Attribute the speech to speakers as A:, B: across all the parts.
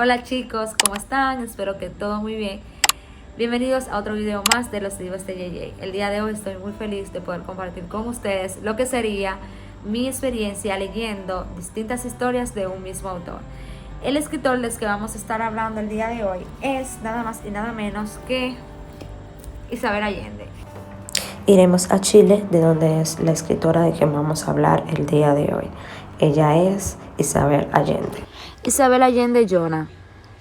A: Hola chicos, ¿cómo están? Espero que todo muy bien. Bienvenidos a otro video más de los libros de JJ. El día de hoy estoy muy feliz de poder compartir con ustedes lo que sería mi experiencia leyendo distintas historias de un mismo autor. El escritor del que vamos a estar hablando el día de hoy es nada más y nada menos que Isabel Allende.
B: Iremos a Chile, de donde es la escritora de quien vamos a hablar el día de hoy. Ella es Isabel Allende.
A: Isabel Allende Llona,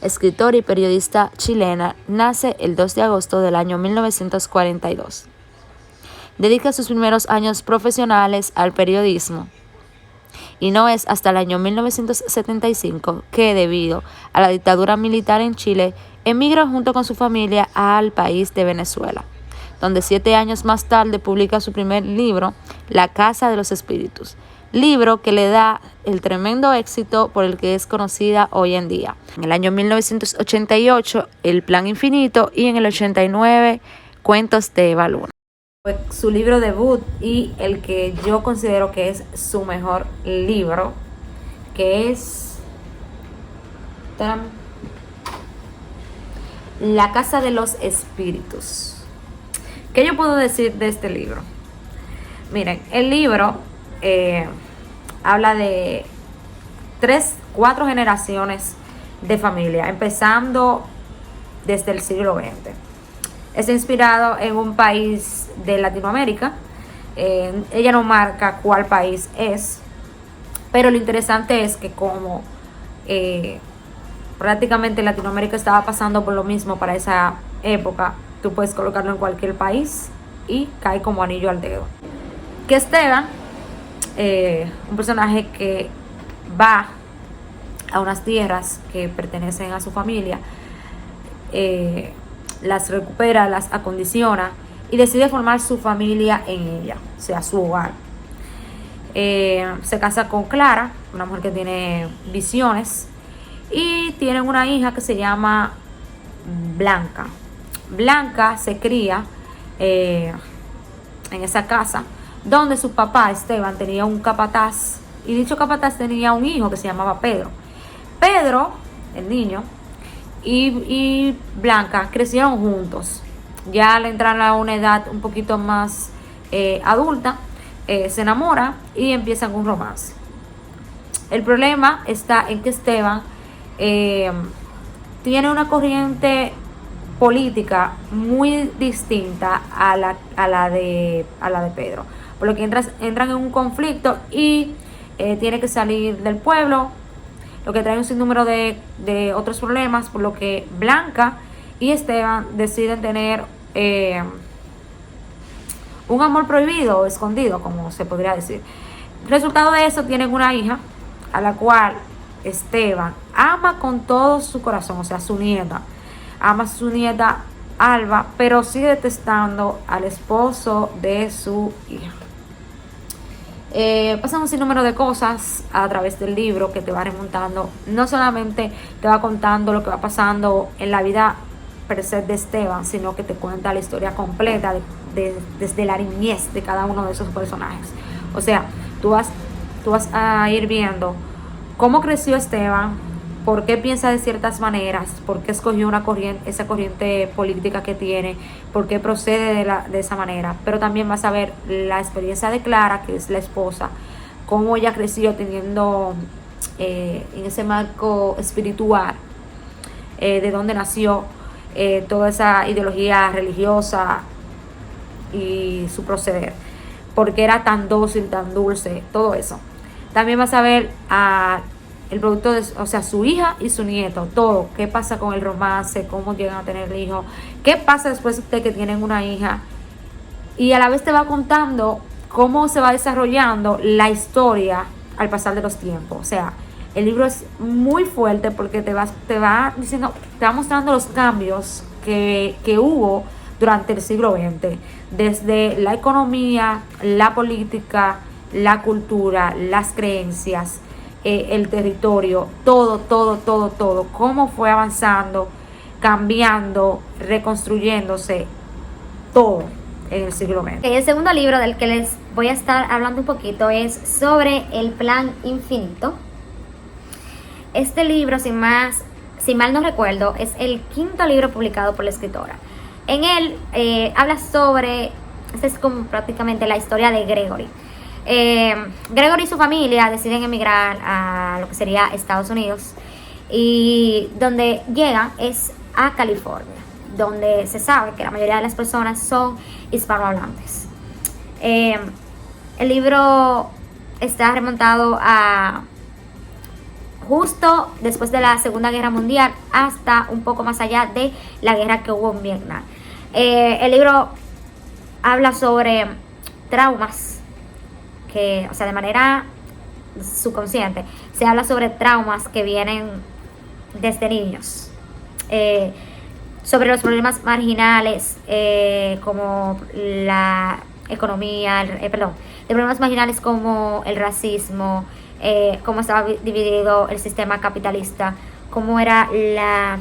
A: escritora y periodista chilena, nace el 2 de agosto del año 1942. Dedica sus primeros años profesionales al periodismo y no es hasta el año 1975 que, debido a la dictadura militar en Chile, emigra junto con su familia al país de Venezuela, donde 7 años más tarde publica su primer libro, La Casa de los Espíritus, libro que le da el tremendo éxito por el que es conocida hoy en día. En el año 1988, El Plan Infinito, y en el 89, Cuentos de Eva Luna. Fue su libro debut y el que yo considero que es su mejor libro, que es La Casa de los Espíritus. ¿Qué yo puedo decir de este libro? Miren, el libro habla de 4 generaciones de familia, empezando desde el siglo XX. Es inspirado en un país de Latinoamérica. Ella no marca cuál país es, pero lo interesante es que como prácticamente Latinoamérica estaba pasando por lo mismo para esa época, tú puedes colocarlo en cualquier país y cae como anillo al dedo. Que Esteban, un personaje que va a unas tierras que pertenecen a su familia, las recupera, las acondiciona y decide formar su familia en ella, o sea, su hogar. Se casa con Clara, una mujer que tiene visiones, y tienen una hija que se llama Blanca. Blanca se cría en esa casa donde su papá Esteban tenía un capataz, y dicho capataz tenía un hijo que se llamaba Pedro. Pedro, el niño, y Blanca crecieron juntos. Ya al entrar a una edad un poquito más adulta, se enamora y empiezan un romance. El problema está en que Esteban tiene una corriente política muy distinta a la de Pedro, por lo que entran en un conflicto y tiene que salir del pueblo, lo que trae un sinnúmero de otros problemas, por lo que Blanca y Esteban deciden tener un amor prohibido o escondido, como se podría decir. Resultado de eso, tienen una hija a la cual Esteban ama con todo su corazón, o sea, su nieta. Ama a su nieta Alba, pero sigue detestando al esposo de su hija. Pasan un sinnúmero de cosas a través del libro que te va remontando. No solamente te va contando lo que va pasando en la vida per se de Esteban, sino que te cuenta la historia completa desde la niñez de cada uno de esos personajes. O sea, tú vas a ir viendo cómo creció Esteban, por qué piensa de ciertas maneras, por qué escogió esa corriente política que tiene, por qué procede de esa manera. Pero también vas a ver la experiencia de Clara, que es la esposa, cómo ella creció teniendo en ese marco espiritual, de dónde nació, toda esa ideología religiosa y su proceder, por qué era tan dócil, tan dulce, todo eso. También vas a ver el producto o sea, su hija y su nieto, todo, qué pasa con el romance, cómo llegan a tener el hijo, qué pasa después de que tienen una hija, y a la vez te va contando cómo se va desarrollando la historia al pasar de los tiempos. O sea, el libro es muy fuerte porque te va diciendo, te va mostrando los cambios que hubo durante el siglo XX, desde la economía, la política, la cultura, las creencias, el territorio, todo, cómo fue avanzando, cambiando, reconstruyéndose, todo en el siglo XX.
C: El segundo libro del que les voy a estar hablando un poquito es sobre El Plan Infinito. Este libro, sin más, si mal no recuerdo, es el quinto libro publicado por la escritora. En él habla sobre, esta es como prácticamente la historia de Gregory. Gregory y su familia deciden emigrar a lo que sería Estados Unidos, y donde llegan es a California, donde se sabe que la mayoría de las personas son hispanohablantes. El libro está remontado a justo después de la Segunda Guerra Mundial hasta un poco más allá de la guerra que hubo en Vietnam. El libro habla sobre traumas que, o sea, de manera subconsciente, se habla sobre traumas que vienen desde niños, sobre los problemas marginales, como la economía, de problemas marginales como el racismo, cómo estaba dividido el sistema capitalista, cómo era la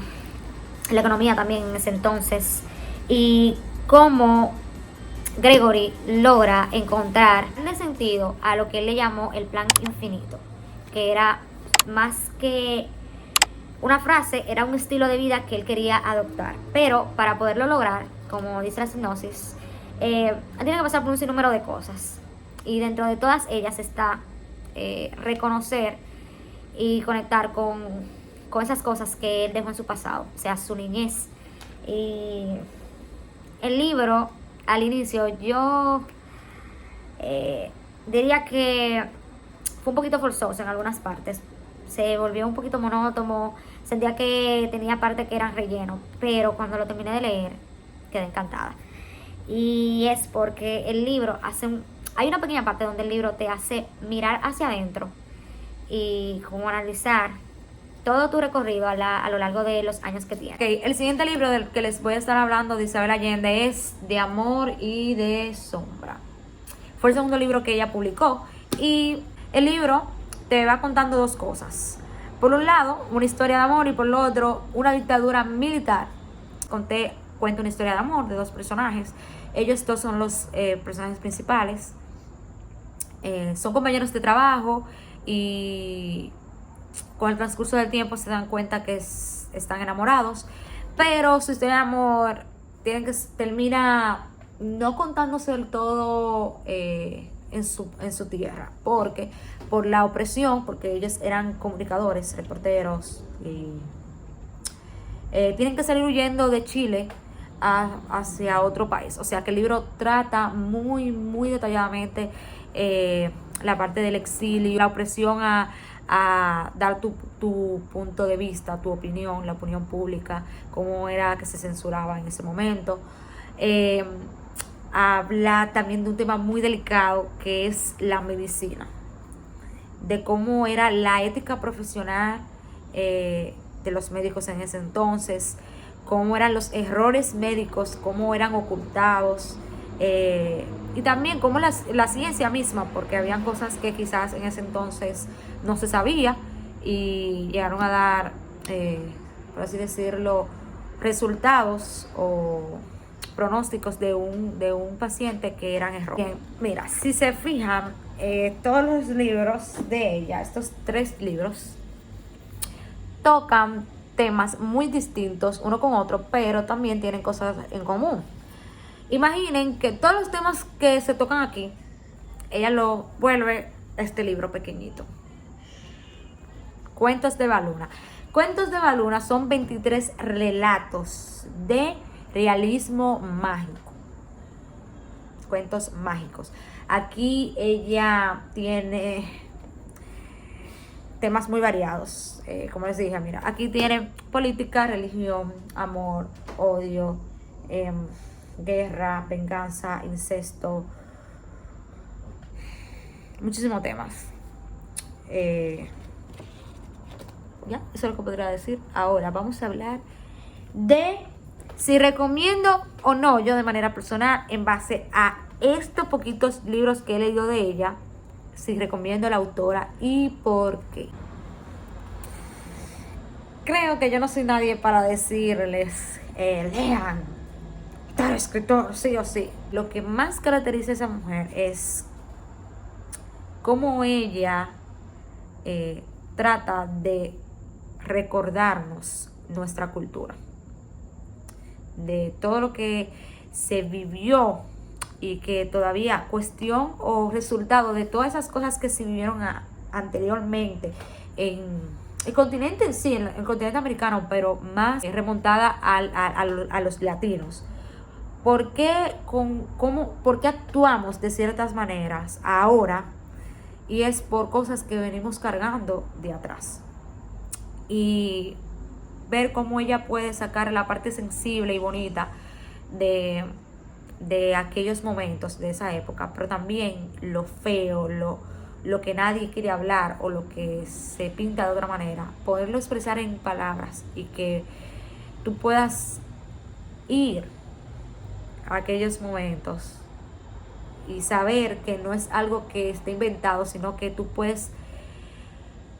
C: economía también en ese entonces, y cómo Gregory logra encontrar un sentido a lo que él le llamó el plan infinito, que era más que una frase, era un estilo de vida que él quería adoptar. Pero para poderlo lograr, como dice la sinopsis, tiene que pasar por un sinnúmero de cosas. Y dentro de todas ellas está reconocer y conectar con esas cosas que él dejó en su pasado, o sea, su niñez. Y el libro, al inicio, yo diría que fue un poquito forzoso en algunas partes. Se volvió un poquito monótono, sentía que tenía partes que eran relleno, pero cuando lo terminé de leer, quedé encantada. Y es porque el libro hay una pequeña parte donde el libro te hace mirar hacia adentro y como analizar todo tu recorrido a lo largo de los años que tienes.
A: Okay, el siguiente libro del que les voy a estar hablando de Isabel Allende es De Amor y de Sombra. Fue el segundo libro que ella publicó, y el libro te va contando dos cosas. Por un lado, una historia de amor, y por lo otro, una dictadura militar. Cuenta una historia de amor de dos personajes. Ellos dos son los personajes principales. Son compañeros de trabajo, y con el transcurso del tiempo se dan cuenta que están enamorados, pero su historia de amor termina no contándose del todo en su tierra, porque por la opresión, porque ellos eran comunicadores, reporteros, y tienen que salir huyendo de Chile hacia otro país. O sea que el libro trata muy, muy detalladamente la parte del exilio, la opresión a dar tu punto de vista, tu opinión, la opinión pública, cómo era que se censuraba en ese momento. Habla también de un tema muy delicado que es la medicina, de cómo era la ética profesional de los médicos en ese entonces, cómo eran los errores médicos, cómo eran ocultados, y también cómo la ciencia misma, porque habían cosas que quizás en ese entonces no se sabía y llegaron a dar, por así decirlo, resultados o pronósticos de un paciente que eran errores. Bien, mira, si se fijan, todos los libros de ella, estos 3 libros, tocan temas muy distintos uno con otro, pero también tienen cosas en común. Imaginen que todos los temas que se tocan aquí, ella lo vuelve este libro pequeñito. Cuentos de Baluna. Cuentos de Baluna son 23 relatos de realismo mágico. Cuentos mágicos. Aquí ella tiene temas muy variados. Como les dije, mira, aquí tiene política, religión, amor, odio, guerra, venganza, incesto, muchísimos temas. Ya, eso es lo que podría decir. Ahora vamos a hablar de si recomiendo o no, yo de manera personal, en base a estos poquitos libros que he leído de ella, si recomiendo a la autora y por qué. Creo que yo no soy nadie para decirles, lean tal escritor, sí o sí. Lo que más caracteriza a esa mujer es cómo ella trata de recordarnos nuestra cultura, de todo lo que se vivió y que todavía cuestión o resultado de todas esas cosas que se vivieron anteriormente en el continente en sí, en el continente americano, pero más remontada a los latinos. ¿Por qué actuamos de ciertas maneras ahora? Y es por cosas que venimos cargando de atrás. Y ver cómo ella puede sacar la parte sensible y bonita de aquellos momentos, de esa época, pero también lo feo, lo que nadie quiere hablar o lo que se pinta de otra manera, poderlo expresar en palabras y que tú puedas ir a aquellos momentos y saber que no es algo que esté inventado, sino que tú puedes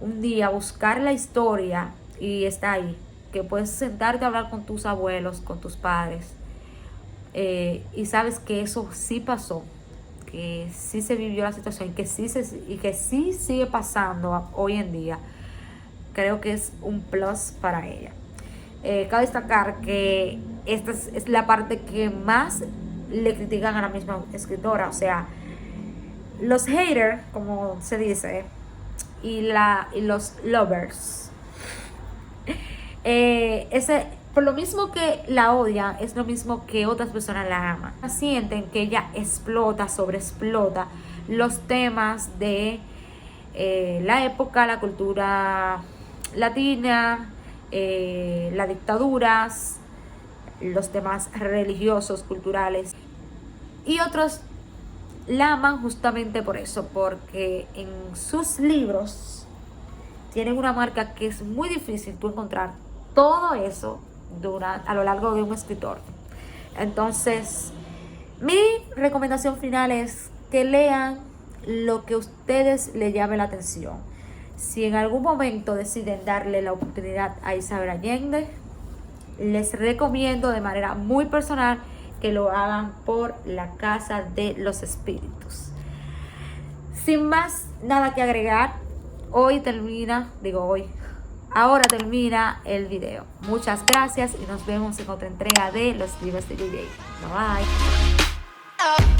A: un día buscar la historia y está ahí, que puedes sentarte a hablar con tus abuelos, con tus padres, y sabes que eso sí pasó, que sí se vivió la situación y que sí sigue pasando hoy en día. Creo que es un plus para ella. Cabe destacar que esta es la parte que más le critican a la misma escritora, o sea, los haters, como se dice, y los lovers. Por lo mismo que la odian, es lo mismo que otras personas la aman. Sienten que ella sobreexplota los temas de la época, la cultura latina, las dictaduras, los temas religiosos, culturales, y otros la aman justamente por eso, porque en sus libros tienen una marca que es muy difícil tú encontrar todo eso a lo largo de un escritor. Entonces, mi recomendación final es que lean lo que a ustedes les llame la atención. Si en algún momento deciden darle la oportunidad a Isabel Allende, les recomiendo de manera muy personal que lo hagan por La Casa de los Espíritus. Sin más nada que agregar, ahora termina el video. Muchas gracias y nos vemos en otra entrega de Los Libros de DJ. Bye bye.